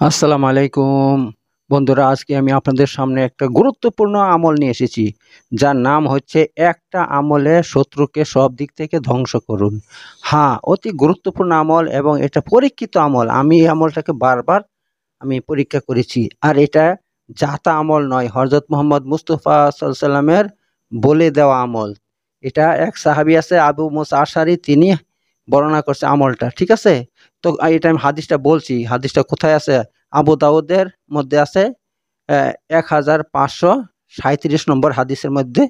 আসসালামু আলাইকুম বন্ধুরা, আজকে আমি আপনাদের সামনে একটা গুরুত্বপূর্ণ আমল নিয়ে এসেছি, যার নাম হচ্ছে একটা আমলে শত্রুকে সব দিক থেকে ধ্বংস করুন। হ্যাঁ, অতি গুরুত্বপূর্ণ আমল এবং এটা পরীক্ষিত আমল। আমি এই আমলটাকে বারবার পরীক্ষা করেছি। আর এটা জাতা আমল নয়, হযরত মুহাম্মদ মুস্তাফা সাল্লাল্লাহু আলাইহি সাল্লামের বলে দেওয়া আমল। এটা এক সাহাবী আছে আবু মুসা আশআরী, তিনি বর্ণনা করছে আমলটা, ঠিক আছে? তো এটা আমি হাদিসটা বলছি। হাদিসটা কোথায় আছে? আবু দাউদের মধ্যে আছে, 1537 নম্বর হাদিসের মধ্যে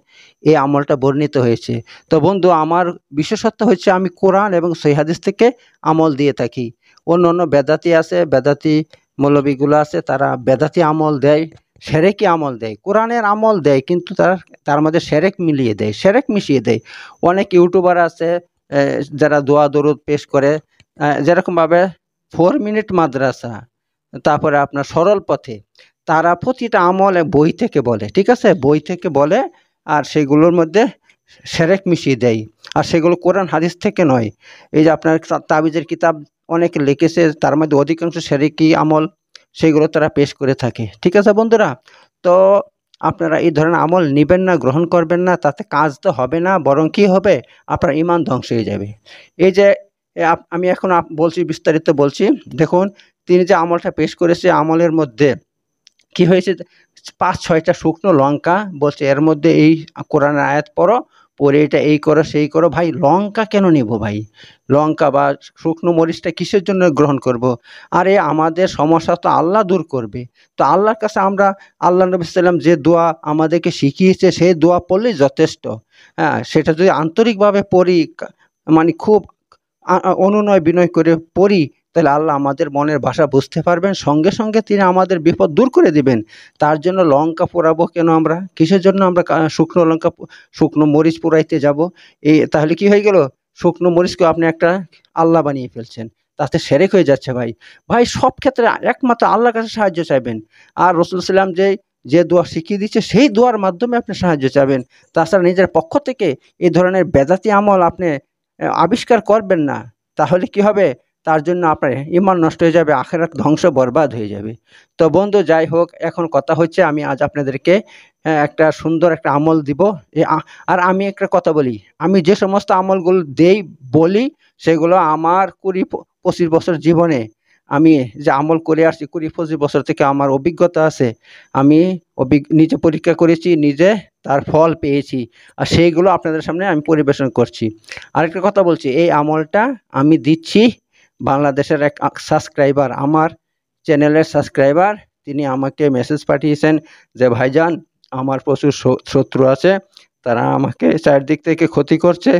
এই আমলটা বর্ণিত হয়েছে। তো বন্ধু, আমার বিশেষত্ব হচ্ছে আমি কোরআন এবং সহিহ হাদিস থেকে আমল দিয়ে থাকি। অন্য বেদাতি আছে, বেদাতি মৌলবীগুলো আছে, তারা বেদাতি আমল দেয়, সেরেকি আমল দেয়, কোরআনের আমল দেয়, কিন্তু তার মধ্যে সেরেক মিলিয়ে দেয়, সেরেক মিশিয়ে দেয়। অনেক ইউটিউবার আছে যারা দোয়া দরুদ পেশ করে, যেরকমভাবে 4 মিনিট মাদ্রাসা, তারপরে আপনার সরল পথে, তারা প্রতিটা আমল বই থেকে বলে, ঠিক আছে? বই থেকে বলে, আর সেগুলোর মধ্যে সেরেক মিশিয়ে দেয়, আর সেগুলো কোরআন হাদিস থেকে নয়। এই যে আপনার তাবিজের কিতাব অনেকে লিখেছে, তার মধ্যে অধিকাংশ সেরেকি আমল, সেগুলো তারা পেশ করে থাকে, ঠিক আছে বন্ধুরা? তো আপনারা এই ধরনের আমল নেবেন না, গ্রহণ করবেন না, তাতে কাজ তো হবে না, বরং কি হবে, আপনার ঈমান ধ্বংস হয়ে যাবে। এই যে আমি এখন বলছি, বিস্তারিত বলছি। দেখুন, তিনি যে আমলটা পেশ করেছে, আমলের মধ্যে কি হয়েছে, ৫-৬টা শুকনো লঙ্কা বলছে, এর মধ্যে এই কোরআনের আয়াত পড়ো, পড়ে এটা এই করো সেই করো। ভাই, লঙ্কা কেন নিব ভাই? লঙ্কা বা শুকনো মরিচটা কিসের জন্য গ্রহণ করব? আরে আমাদের সমস্যা তো আল্লাহ দূর করবে। তো আল্লাহর কাছে আমরা, আল্লাহ নবী সাল্লাম যে দোয়া আমাদেরকে শিখিয়েছে, সেই দোয়া পড়লেই যথেষ্ট। হ্যাঁ, সেটা যদি আন্তরিকভাবে পড়ি, মানে খুব অনুনয় বিনয় করে পড়ি, তাহলে আল্লাহ আমাদের মনের ভাষা বুঝতে পারবেন, সঙ্গে সঙ্গে তিনি আমাদের বিপদ দূর করে দিবেন। তার জন্য লঙ্কা পোড়াবো কেন আমরা? কিসের জন্য আমরা শুকনো লঙ্কা, শুকনো মরিচ পোড়াইতে যাব? তাহলে কি হয়ে গেল? শুকনো মরিচকে আপনি একটা আল্লাহ বানিয়ে ফেলছেন, তাতে সেরেক হয়ে যাচ্ছে ভাই। ভাই, সব ক্ষেত্রে একমাত্র আল্লাহর কাছে সাহায্য চাইবেন, আর রাসূল সাল্লাল্লাহু আলাইহি ওয়াসাল্লাম যে দোয়া শিখিয়ে দিচ্ছে, সেই দোয়ার মাধ্যমে আপনি সাহায্য চাইবেন। তাছাড়া নিজের পক্ষ থেকে এই ধরনের বেদাতি আমল আপনি আবিষ্কার করবেন না। তাহলে কি হবে? তার জন্য আপনার ঈমান নষ্ট হয়ে যাবে, আখিরাত ধ্বংস বরবাদ হয়ে যাবে। তো বন্ধু, যাই হোক, এখন কথা হচ্ছে, আমি আজ আপনাদেরকে একটা সুন্দর একটা আমল দিব। আর আমি একটা কথা বলি, আমি যে সমস্ত আমলগুলো দেই, বলি, সেগুলো আমার ২০-২৫ বছর জীবনে আমি যে আমল করে আসছি, ২০-২৫ বছর থেকে আমার অভিজ্ঞতা আছে। আমি নিজে পরীক্ষা করেছি, নিজে তার ফল পেয়েছি, আর সেইগুলো আপনাদের সামনে আমি পরিবেশন করছি। আরেকটা কথা বলছি, এই আমলটা আমি দিচ্ছি বাংলাদেশের এক সাবস্ক্রাইবার, আমার চ্যানেলের সাবস্ক্রাইবার, তিনি আমাকে মেসেজ পাঠিয়েছেন যে, ভাইজান, আমার প্রচুর শত্রু আছে, তারা আমাকে চারদিক থেকে ক্ষতি করছে,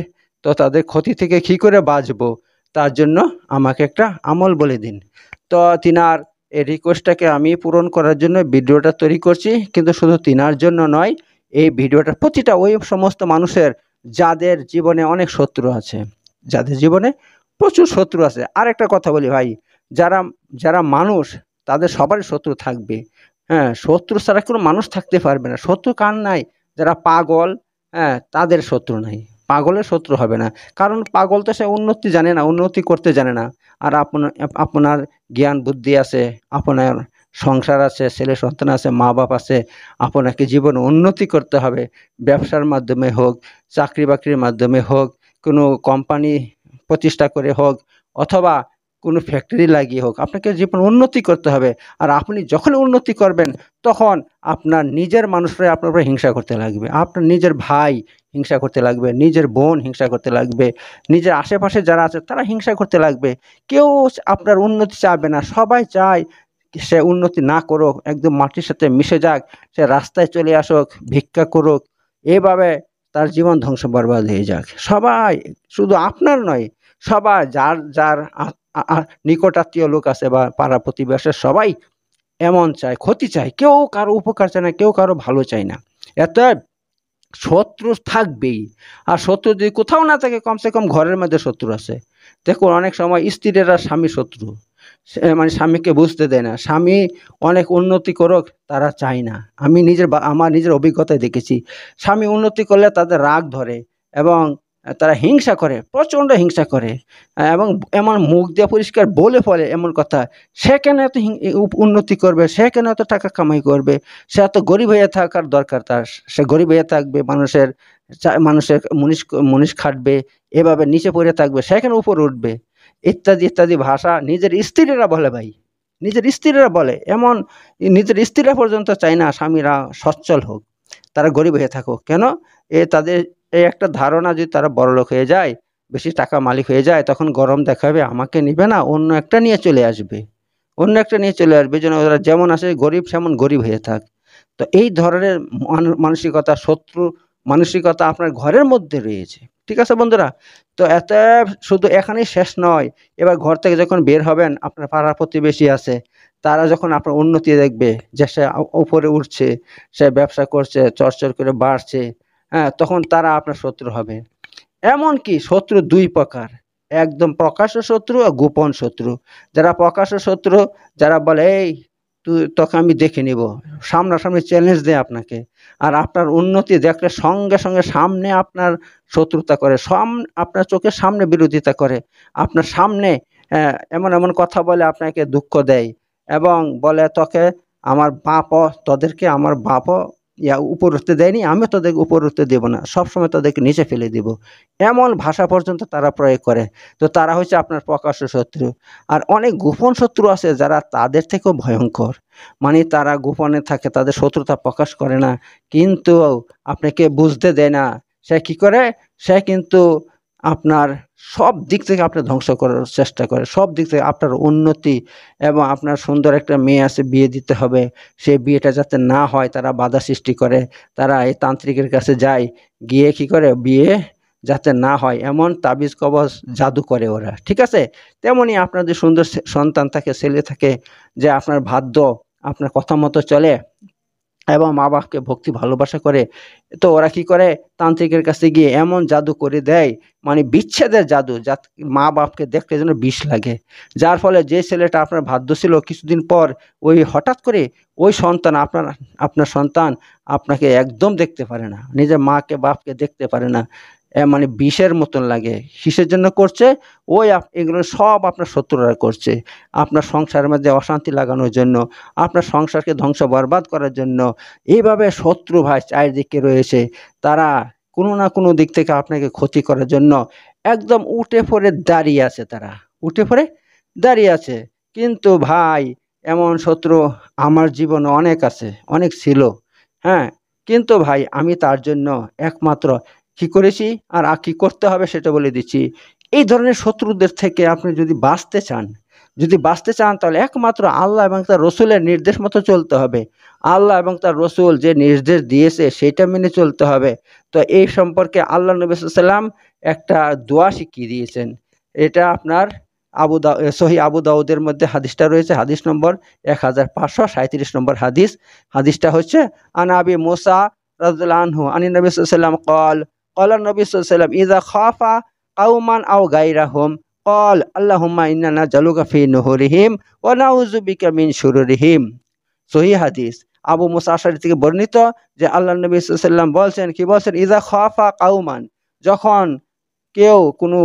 তো তাদের ক্ষতি থেকে কী করে বাঁচবো, তার জন্য আমাকে একটা আমল বলে দিন। তো তিনার এই রিকোয়েস্টটাকে আমি পূরণ করার জন্য ভিডিওটা তৈরি করছি, কিন্তু শুধু তিনার জন্য নয়, এই ভিডিওটা প্রতিটা ওই সমস্ত মানুষের যাদের জীবনে অনেক শত্রু আছে, যাদের জীবনে প্রচুর শত্রু আছে। আরেকটা কথা বলি ভাই, যারা যারা মানুষ, তাদের সবারই শত্রু থাকবে। হ্যাঁ, শত্রু ছাড়া কোনো মানুষ থাকতে পারবে না। শত্রু কার নাই? যারা পাগল, হ্যাঁ, তাদের শত্রু নাই। পাগলের শত্রু হবে না। কারণ পাগল তো সে উন্নতি জানে না, উন্নতি করতে জানে না। আর আপনার জ্ঞান বুদ্ধি আছে, আপনার সংসার আছে, ছেলে সন্তান আছে, মা-বাপ আছে। আপনাকে জীবনে উন্নতি করতে হবে। ব্যবসার মাধ্যমে হোক, চাকরি-বাকরির মাধ্যমে হোক, কোনো কোম্পানি প্রতিষ্ঠা করে হোক, অথবা কোনো ফ্যাক্টরি লাগিয়ে হোক, আপনাকে জীবনে উন্নতি করতে হবে। আর আপনি যখন উন্নতি করবেন, তখন আপনার নিজের মানুষরাই আপনার উপরে হিংসা করতে লাগবে। আপনার নিজের ভাই হিংসা করতে লাগবে, নিজের বোন হিংসা করতে লাগবে, নিজের আশেপাশে যারা আছে তারা হিংসা করতে লাগবে। কেউ আপনার উন্নতি চাইবে না। সবাই চায় সে উন্নতি না করুক, একদম মাটির সাথে মিশে যাক, সে রাস্তায় চলে আসুক, ভিক্ষা করুক, এভাবে তার জীবন ধ্বংস বরবাদ হয়ে যাক। সবাই, শুধু আপনার নয়, সবাই, যার যার নিকটাত্মীয় লোক আছে বা পাড়া প্রতিবেশের সবাই এমন চায়, ক্ষতি চায়, কেউ কারো উপকার চায় না, কেউ কারো ভালো চায় না। অতএব শত্রু থাকবেই। আর শত্রু যদি কোথাও না থাকে, কমসে কম ঘরের মধ্যে শত্রু আছে। দেখুন, অনেক সময় স্ত্রীরা স্বামী শত্রু, মানে স্বামীকে বুঝতে দেয় না। স্বামী অনেক উন্নতি করুক, তারা চায় না। আমি আমার নিজের অভিজ্ঞতায় দেখেছি, স্বামী উন্নতি করলে তাদের রাগ ধরে, এবং তারা হিংসা করে, প্রচণ্ড হিংসা করে, এবং এমন মুখ দিয়ে পরিষ্কার বলে ফেলে এমন কথা, সে কেন এত উন্নতি করবে, সে কেন এত টাকা কামাই করবে, সে এত গরিব হয়ে থাকার দরকার তার, সে গরিব হয়ে থাকবে, মানুষের মানুষের মুনিশ খাটবে, এভাবে নিচে পড়ে থাকবে, সে কেন উপরে উঠবে, ইত্যাদি ইত্যাদি ভাষা নিজের স্ত্রীরা বলে ভাই, নিজের স্ত্রীরা বলে। এমন নিজের স্ত্রীরা পর্যন্ত চায় না স্বামীরা সচ্ছল হোক, তারা গরিব হয়ে থাকুক। কেন? তাদের এই একটা ধারণা, যদি তারা বড়লোক হয়ে যায়, বেশি টাকা মালিক হয়ে যায়, তখন গরম দেখাবে, আমাকে নিবে না, অন্য একটা নিয়ে চলে আসবে, অন্য একটা নিয়ে চলে আসবে, যেন ওরা যেমন আসে গরিব সেমন গরিব হয়ে থাক। তো এই ধরনের মানসিকতা, শত্রু মানসিকতা আপনার ঘরের মধ্যে রয়েছে। ঠিক আছে বন্ধুরা? তো এত শুধু এখানেই শেষ নয়, এবার ঘর থেকে যখন বের হবেন, আপনার পাড়া প্রতিবেশী আছে, তারা যখন আপনার উন্নতি দেখবে, যে সে উপরে উঠছে, সে ব্যবসা করছে, চরচর করে বাড়ছে, হ্যাঁ, তখন তারা আপনার শত্রু হবে। এমনকি শত্রু দুই প্রকার, একদম প্রকাশ্য শত্রু আর গোপন শত্রু। যারা প্রকাশ্য শত্রু, যারা বলে এই তোকে আমি দেখে নিব, সামনাসামনি চ্যালেঞ্জ দেয় আপনাকে, আর আপনার উন্নতি দেখলে সঙ্গে সঙ্গে সামনে আপনার শত্রুতা করে, আপনার চোখের সামনে বিরোধিতা করে, আপনার সামনে এমন এমন কথা বলে, আপনাকে দুঃখ দেয়, এবং বলে তোকে আমার বাপও, তোদেরকে আমার বাপও উপর উঠতে দেয়নি, আমি তোদেরকে উপর উঠতে দেবো না, সবসময় তোদেরকে নিচে ফেলে দিব, এমন ভাষা পর্যন্ত তারা প্রয়োগ করে। তো তারা হচ্ছে আপনার প্রকাশ্য শত্রু। আর অনেক গোপন শত্রু আছে, যারা তাদের থেকেও ভয়ঙ্কর, মানে তারা গোপনে থাকে, তাদের শত্রুতা প্রকাশ করে না, কিন্তু আপনাকে বুঝতে দেয় না। সে কি করে? সে কিন্তু আপনার সব দিক থেকে আপনার ধ্বংস করার চেষ্টা করে, সব দিক থেকে আপনার উন্নতি, এবং আপনার সুন্দর একটা মেয়ে আছে, বিয়ে দিতে হবে, সেই বিয়েটা যাতে না হয় তারা বাধা সৃষ্টি করে, তারা এই তান্ত্রিকের কাছে যায়, গিয়ে কি করে, বিয়ে যাতে না হয় এমন তাবিজ কবজ জাদু করে ওরা। ঠিক আছে? তেমনি আপনার যে সুন্দর সন্তান থাকে, ছেলে থাকে, যে আপনার ভাদ্য আপনার কথা মতো চলে এবং মা বাপকে ভক্তি ভালোবাসা করে, তো ওরা কি করে, তান্ত্রিকের কাছে গিয়ে এমন জাদু করে দেয়, মানে বিচ্ছেদের জাদু, যা মা বাপকে দেখতে যেন বিষ লাগে, যার ফলে যে ছেলেটা আপনার ভাদ্য ছিল, কিছুদিন পর ওই হঠাৎ করে ওই সন্তান, আপনার সন্তান আপনাকে একদম দেখতে পারে না, নিজের মাকে বাপকে দেখতে পারে না, মানে বিষের মতন লাগে। কিসের জন্য করছে? এগুলো সব আপনার শত্রুরা করছে, আপনার সংসারের মধ্যে অশান্তি লাগানোর জন্য, আপনার সংসারকে ধ্বংস বরবাদ করার জন্য। এইভাবে শত্রু ভাই চারিদিকে রয়েছে, তারা কোনো না কোনো দিক থেকে আপনাকে ক্ষতি করার জন্য একদম উঠে পড়ে দাঁড়িয়ে আছে, তারা উঠে পড়ে দাঁড়িয়ে আছে। কিন্তু ভাই, এমন শত্রু আমার জীবনে অনেক আছে, অনেক ছিল, হ্যাঁ, কিন্তু ভাই আমি তার জন্য একমাত্র কি করেছি, আর কি করতে হবে সেটা বলে দিচ্ছি। এই ধরনের শত্রুদের থেকে আপনি যদি বাঁচতে চান, তাহলে একমাত্র আল্লাহ এবং তার রসুলের নির্দেশ মতো চলতে হবে। আল্লাহ এবং তার রসুল যে নির্দেশ দিয়েছে সেটা মেনে চলতে হবে। তো এই সম্পর্কে আল্লাহ নবী সাল্লাল্লাহু আলাইহি ওয়াসাল্লাম একটা দোয়া শিখিয়ে দিয়েছেন। এটা আপনার সহিহ আবু দাউদের মধ্যে হাদিসটা রয়েছে, হাদিস নম্বর 1537 নম্বর হাদিস। হাদিসটা হচ্ছে আন আবি মুসা রাদিয়াল্লাহু আনহু আনিন নবী সাল্লাল্লাহু আলাইহি ওয়াসাল্লাম قال قال النبي صلى الله عليه وسلم إذا خاف قوما أو غيرهم قال اللهم إنا نجعلك في نحورهم ونعوذ بك من شرورهم। সহিহ হাদিস, আবু মুসা আশআরী থেকে বর্ণিত, যে আল্লাহ নবী সাল্লাল্লাহু আলাইহি ওয়াসাল্লাম বলছেন, কি বলছেন, ইযা খাফা কাউমান, যখন কেউ কোনো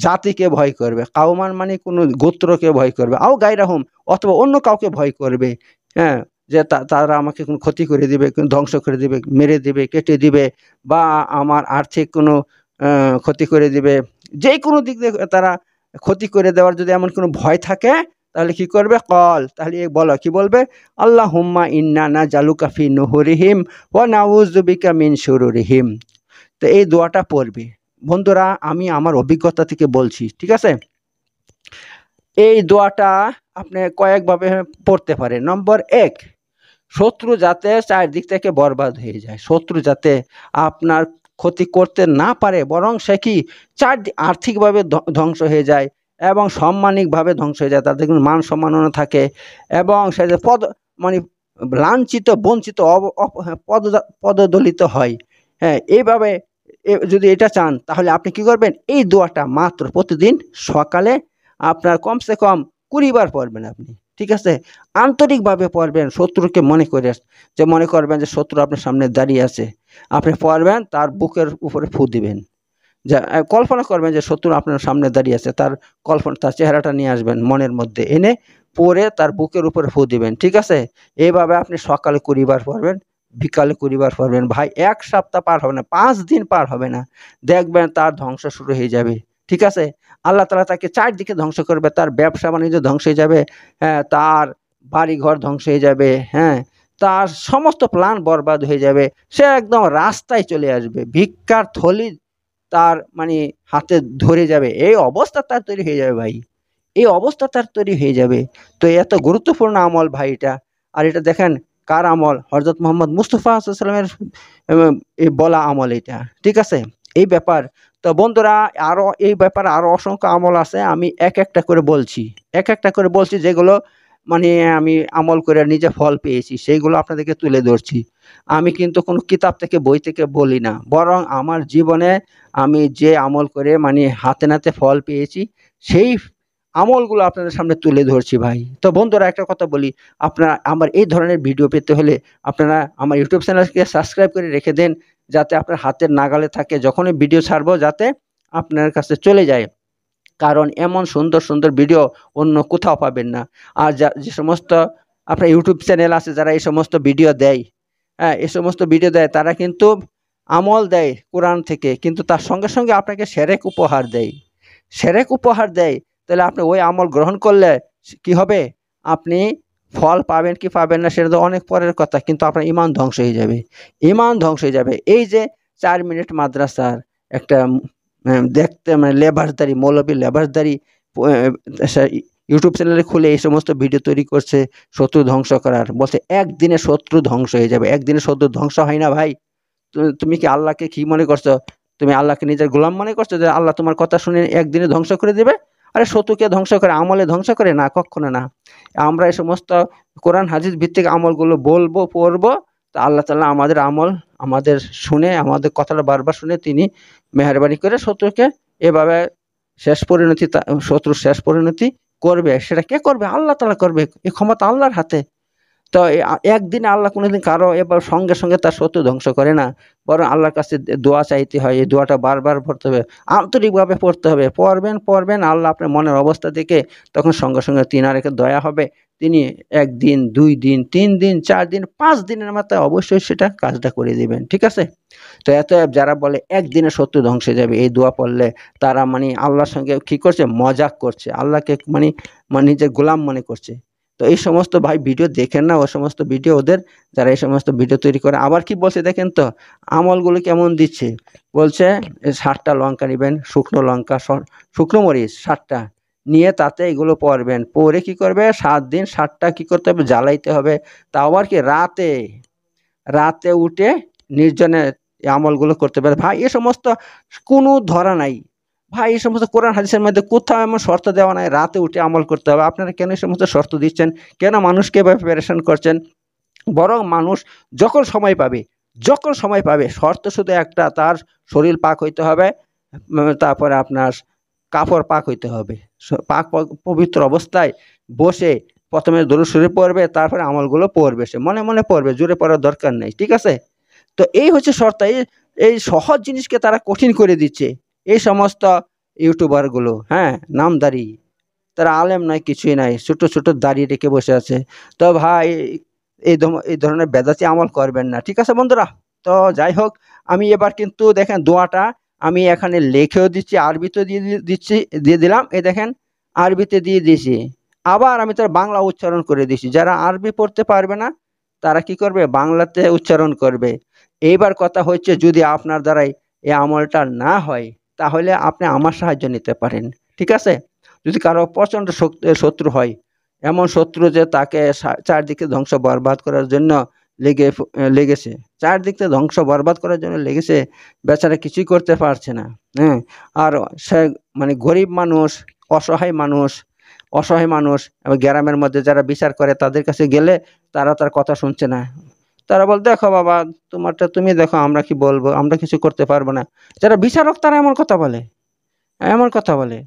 জাতিকে ভয় করবে, কাউমান মানে কোনো গোত্রকে ভয় করবে, আও গায়রাহুম, অথবা অন্য কাউকে ভয় করবে, হ্যাঁ, যে তারা আমাকে কোনো ক্ষতি করে দিবে, কোনো ধ্বংস করে দিবে, মেরে দিবে, কেটে দিবে, বা আমার আর্থিক কোনো ক্ষতি করে দিবে, যে কোনো দিক দিয়ে তারা ক্ষতি করে দেওয়ার যদি এমন কোনো ভয় থাকে, তাহলে কি করবে, তাহলে বলো, কি বলবে, আল্লাহুম্মা ইন্না নাজালুকা ফি নুহুরিহিম ওয়া নাউযু বিকা মিন শুরুরিহিম। তো এই দোয়াটা পড়বে বন্ধুরা, আমি আমার অভিজ্ঞতা থেকে বলছি। ঠিক আছে? এই দোয়াটা আপনি কয়েকভাবে পড়তে পারেন। নম্বর 1, শত্রু যাতে চারদিক থেকে বরবাদ হয়ে যায়, শত্রু যাতে আপনার ক্ষতি করতে না পারে, বরং সে কি আর্থিকভাবে ধ্বংস হয়ে যায়, এবং সাম্মানিকভাবে ধ্বংস হয়ে যায়, তাদের কোনো মান সম্মাননা থাকে, এবং সে যে মানে লাঞ্ছিত, বঞ্চিত, পদদলিত হয়, হ্যাঁ, এইভাবে যদি এটা চান, তাহলে আপনি কি করবেন, এই দোয়াটা মাত্র প্রতিদিন সকালে আপনার কমসে কম 20 বার পড়বেন আপনি। ঠিক আছে? আন্তরিকভাবে পড়বেন, শত্রুকে মনে করবেন যে শত্রু আপনার সামনে দাঁড়িয়ে আছে, আপনি পড়বেন, তার বুকের উপরে ফু দিবেন, যা কল্পনা করবেন যে শত্রু আপনার সামনে দাঁড়িয়ে আছে, তার কল্পনা, তার চেহারাটা নিয়ে আসবেন মনের মধ্যে, এনে পরে তার বুকের উপরে ফু দিবেন, ঠিক আছে? এইভাবে আপনি সকালে 20 বার পড়বেন, বিকালে 20 বার পড়বেন ভাই। 1 সপ্তাহ পার হবে না, 5 দিন পার হবে না, দেখবেন তার ধ্বংস শুরু হয়ে যাবে, ঠিক আছে? আল্লাহ তাআলা তাকে চারদিকে ধ্বংস করবে, তার ব্যবসা বাণিজ্য ধ্বংস হয়ে যাবে, হ্যাঁ, তার বাড়িঘর ধ্বংস হয়ে যাবে, হ্যাঁ, তার সমস্ত প্ল্যান বরবাদ হয়ে যাবে। সে একদম রাস্তায় চলে আসবে, ভিক্ষার থলি তার মানে হাতে ধরে যাবে, এই অবস্থা তার তৈরি হয়ে যাবে ভাই, এই অবস্থা তার তৈরি হয়ে যাবে। তো এত গুরুত্বপূর্ণ আমল ভাই এটা। আর এটা দেখেন কার আমল? হযরত মুহাম্মদ মুস্তাফা সাল্লাল্লাহু আলাইহি ওয়াসাল্লামের এই বলা আমল এটা, ঠিক আছে? এই ব্যাপার। তো বন্ধুরা, আরো এই ব্যাপারে আরো অসংখ্য আমল আছে, আমি এক একটা করে বলছি, এক একটা করে বলছি, যেগুলো মানে আমি আমল করে নিজে ফল পেয়েছি, সেইগুলো আপনাদেরকে তুলে ধরছি। আমি কিন্তু কোনো কিতাব থেকে, বই থেকে বলি না, বরং আমার জীবনে আমি যে আমল করে মানে হাতে নাতে ফল পেয়েছি, সেই আমলগুলো আপনাদের সামনে তুলে ধরছি ভাই। তো বন্ধুরা, একটা কথা বলি, আপনারা আমার এই ধরনের ভিডিও পেতে হলে আপনারা আমার ইউটিউব চ্যানেলকে সাবস্ক্রাইব করে রেখে দেন, যাতে আপনার হাতের নাগালে থাকে, যখনই ভিডিও ছাড়বো যাতে আপনার কাছে চলে যায়। কারণ এমন সুন্দর সুন্দর ভিডিও অন্য কোথাও পাবেন না। আর যে সমস্ত আপনার ইউটিউব চ্যানেল আছে যারা এই সমস্ত ভিডিও দেয়, হ্যাঁ, এই সমস্ত ভিডিও দেয়, তারা কিন্তু আমল দেয় কোরআন থেকে, কিন্তু তার সঙ্গে সঙ্গে আপনাকে শিরক উপহার দেয়, শিরক উপহার দেয়। তাহলে আপনি ওই আমল গ্রহণ করলে কি হবে? আপনি ফল পাবেন কি পাবেন না সেটা তো অনেক পরের কথা, কিন্তু আপনার ঈমান ধ্বংস হয়ে যাবে, ঈমান ধ্বংস হয়ে যাবে। এই যে 4 মিনিট মাদ্রাসার একটা দেখতে মানে লেবাসদারি, মৌলবী লেবাসদারি ইউটিউব চ্যানেলে খুলে এই সমস্ত ভিডিও তৈরি করছে শত্রু ধ্বংস করার, বলছে একদিনে শত্রু ধ্বংস হয়ে যাবে। একদিনে শত্রু ধ্বংস হয় না ভাই। তুমি কি আল্লাহকে কি মনে করছো? তুমি আল্লাহকে নিজের গোলাম মনে করছো যে আল্লাহ তোমার কথা শুনে একদিনে ধ্বংস করে দেবে? আরে শত্রুকে ধ্বংস করে আমলে ধ্বংস করে না, কখনো না। আমরা এই সমস্ত কোরআন হাদিস ভিত্তিক আমলগুলো বলবো, পড়বো, তা আল্লাহ তাআলা আমাদের আমল আমাদের শুনে, আমাদের কথাটা বারবার শুনে তিনি মেহেরবানি করে শত্রুকে এভাবে শত্রুর শেষ পরিণতি করবে। সেটা কে করবে? আল্লাহ তাআলা করবে, এই ক্ষমতা আল্লাহর হাতে। তো একদিনে আল্লাহ কোনোদিন কারো এবার সঙ্গে সঙ্গে তার শত্রু ধ্বংস করে না, বরং আল্লাহর কাছে দোয়া চাইতে হয়। এই দোয়াটা বারবার পড়তে হবে, আন্তরিকভাবে পড়তে হবে। পড়বেন, আল্লাহ আপনার মনের অবস্থা দেখে তখন সঙ্গে সঙ্গে তিনার একে দয়া হবে, তিনি 1 দিন, 2 দিন, 3 দিন, 4 দিন, 5 দিনের মাথায় অবশ্যই সেটা কাজটা করে দিবেন, ঠিক আছে? তো যারা বলে একদিনে শত্রু ধ্বংস হয়ে যাবে এই দোয়া পড়লে, তারা মানে আল্লাহর সঙ্গে কি করছে? মজাক করছে, আল্লাহকে মানে নিজের গোলাম মনে করছে। তো এই সমস্ত ভাই ভিডিও দেখেন না, ও সমস্ত ভিডিও ওদের, যারা এই সমস্ত ভিডিও তৈরি করে। আবার কি বলছে দেখেন তো, আমলগুলো কেমন দিচ্ছে। বলছে 60টা লঙ্কা নিবেন, শুকনো লঙ্কা, শুকনো মরিচ 60টা নিয়ে তাতে এগুলো পড়বেন, পরে কি করবে? 7 দিন 7টা কি করতে হবে? জ্বালাইতে হবে। তা আবার কি রাতে, রাতে উঠে নির্জনে এই আমলগুলো করতে পারে। ভাই এ সমস্ত কোনো ধরা নাই ভাই, এই সমস্ত কোরআন হাদিসের মধ্যে কোথাও এমন শর্ত দেওয়া নাই রাতে উঠে আমল করতে হবে। আপনারা কেন এই সমস্ত শর্ত দিচ্ছেন? কেন মানুষকে এভাবে পেরেশান করছেন? বরং মানুষ যখন সময় পাবে, যখন সময় পাবে, শর্ত শুধু একটা, তার শরীর পাক হইতে হবে, তারপরে আপনার কাপড় পাক হইতে হবে। পাক পবিত্র অবস্থায় বসে প্রথমে দরুদ শরীফ পড়বে, তারপরে আমলগুলো পড়বে, সে মনে মনে পড়বে, জোরে পড়ার দরকার নেই, ঠিক আছে? তো এই হচ্ছে শর্ত। এই সহজ জিনিসকে তারা কঠিন করে দিচ্ছে, এই সমস্ত ইউটিউবারগুলো, হ্যাঁ, নামধারী, তারা আলেম নাই, কিছুই নাই, ছোট ছোট দাড়ি রেখে বসে আছে। তো ভাই এই ধরনের বেদাতি আমল করবেন না, ঠিক আছে বন্ধুরা? তো যাই হোক, আমি এবার কিন্তু দেখেন দোয়াটা আমি এখানে লিখেও দিচ্ছি, আরবিতে দিয়ে দিলাম, এই দেখেন আরবিতে দিয়ে দিয়েছি, আবার আমি তার বাংলা উচ্চারণ করে দিয়েছি। যারা আরবি পড়তে পারবে না তারা কি করবে? বাংলাতে উচ্চারণ করবে। এইবার কথা হচ্ছে, যদি আপনার দ্বারাই এই আমলটা না হয়, তাহলে আপনি আমার সাহায্য নিতে পারেন, ঠিক আছে? যদি কারো প্রচণ্ড শত্রু হয়, এমন শত্রু যে তাকে চারদিকে ধ্বংস বরবাদ করার জন্য লেগেছে, চারদিকে ধ্বংস বরবাদ করার জন্য লেগেছে, বেচারা কিছুই করতে পারছে না, হ্যাঁ। আর সে মানে গরিব মানুষ, অসহায় মানুষ এবং গ্রামের মধ্যে যারা বিচার করে তাদের কাছে গেলে তারা তার কথা শুনছে না। তারা বল, দেখো বাবা, তোমারটা তুমি দেখো, আমরা কি বলবো, আমরা কিছু করতে পারবো না। যারা বিচারক তারা এমন কথা বলে, এমন কথা বলে।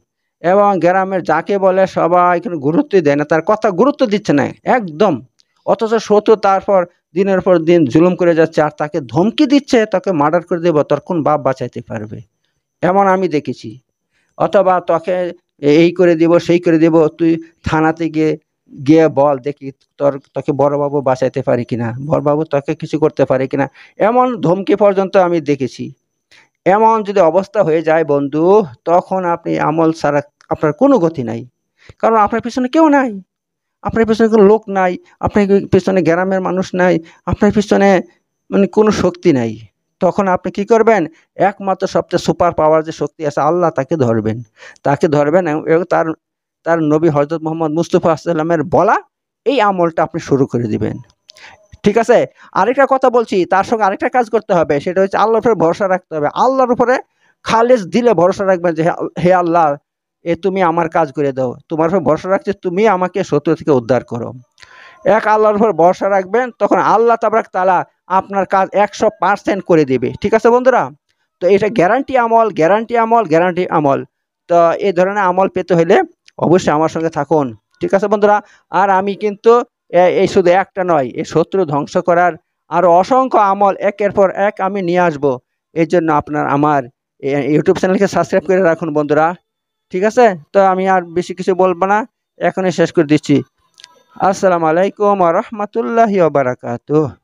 এবং গ্রামের যাকে বলে সবাই এখানে গুরুত্বই দেয় না, তার কথা গুরুত্ব দিচ্ছে না একদম। অথচ শত্রু তারপর দিনের পর দিন জুলুম করে যাচ্ছে, আর তাকে ধমকি দিচ্ছে, তাকে মার্ডার করে দেবো, তোর কোন বাপ বাঁচাইতে পারবে? এমন আমি দেখেছি। অথবা তোকে এই করে দিব সেই করে দিব, তুই থানাতে গিয়ে গিয়ে বল দেখি তোকে বড়বাবু বাঁচাইতে পারি কিনা, বড়বাবু তোকে কিছু করতে পারে কিনা, এমন ধমকি পর্যন্ত আমি দেখেছি। এমন যদি অবস্থা হয়ে যায় বন্ধু, তখন আপনি আমল ছাড়া আপনার কোনো গতি নাই। কারণ আপনার পিছনে কেউ নাই, আপনার পেছনে কোনো লোক নাই, আপনার পেছনে গ্রামের মানুষ নাই, আপনার পিছনে মানে কোনো শক্তি নাই। তখন আপনি কি করবেন? একমাত্র সবচেয়ে সুপার পাওয়ার যে শক্তি আছে আল্লাহ, তাকে ধরবেন। তাকে ধরবেন এবং তার তার নবী হযরত মুহাম্মদ মুস্তাফা সাল্লামের বলা এই আমলটা আপনি শুরু করে দিবেন। ঠিক আছে? আরেকটা কথা বলছি, তার সঙ্গে আরেকটা কাজ করতে হবে। সেটা হচ্ছে আল্লাহর উপরে ভরসা রাখতে হবে। আল্লাহর উপরে খালেস দিলে ভরসা রাখবেন যে, হে আল্লাহ, তুমি আমার কাজ করে দাও। তোমার উপর ভরসা রাখছি, তুমি আমাকে শত্রু থেকে উদ্ধার করো। এক আল্লাহর উপর ভরসা রাখবেন, তখন আল্লাহ তাবারাক তাআলা আপনার কাজ 100% করে দিবে। ঠিক আছে বন্ধুরা? তো এটা গ্যারান্টি আমল, গ্যারান্টি আমল, গ্যারান্টি আমল। তো এই ধরনের আমল পেতে হলে অবশ্যই আমার সঙ্গে থাকুন। ঠিক আছে বন্ধুরা? আর আমি কিন্তু এই শুধু একটা নয়, এই শত্রু ধ্বংস করার আরো অসংখ্য আমল একের পর এক আমি নিয়ে আসবো। এর জন্য আপনার আমার ইউটিউব চ্যানেলকে সাবস্ক্রাইব করে রাখুন বন্ধুরা। ঠিক আছে? তো আমি আর বেশি কিছু বলবো না, এখনই শেষ করে দিচ্ছি। আসসালামু আলাইকুম ওয়া রাহমাতুল্লাহি ওয়া বারাকাতুহু।